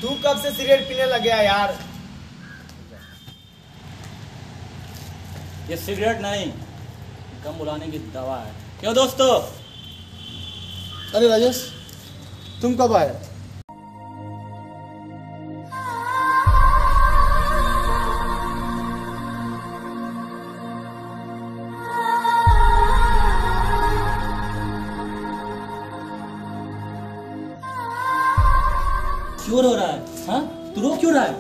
तू कब से सिगरेट पीने लग गया यार? ये सिगरेट नहीं, दम बुलाने की दवा है। क्यों दोस्तों? अरे राजेश, तुम कब आए? क्यों रो रहा है? हाँ, तू रो क्यों रहा है?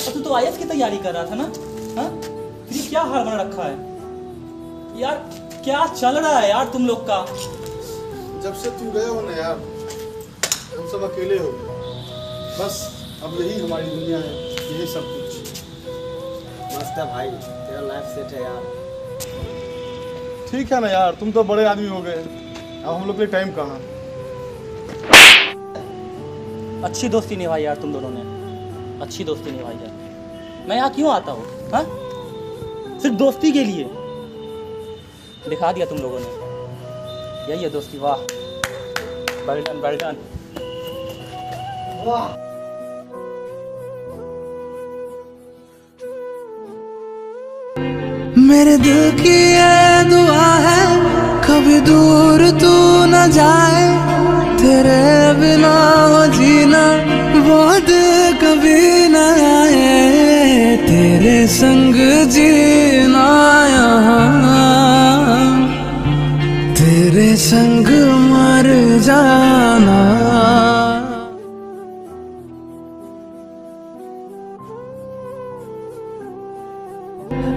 अब तो आईएएस की तैयारी कर रहा था ना? हाँ, फिर क्या हाल बना रखा है यार? क्या चल रहा है यार तुम लोग का? जब से तुम गए हो ना यार, हम सब अकेले हो गए। बस अब यही हमारी दुनिया है, यही सब कुछ। मस्त है भाई, तेरा लाइफ सेट है यार। ठीक है ना यार, तुम तो बड़े आदमी हो गए, अब हम लोग के टाइम कहाँ। अच्छी दोस्ती निभाई यार तुम दोनों ने, अच्छी दोस्ती निभाई यार। मैं यहाँ क्यों आता हूँ? हाँ, सिर्फ दोस्ती के लिए। दिखा दिया तुम लोगों ने, यही है दोस्ती। वाह, वेल डन, वेल डन। वाह, मेरे दिल की ये दुआ है, कभी दूर तू न जाए। तेरे बिना हो जीना वो दिन कभी न आए। तेरे संग जीना यहाँ, तेरे संग मर जाना।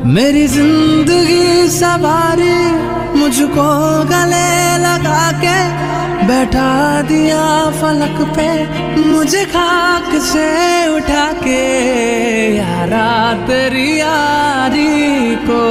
मेरी जिंदगी सवारी मुझको गले लगा के बैठा दिया फलक पे, मुझे खाक से उठा के। यारा तेरी यारी को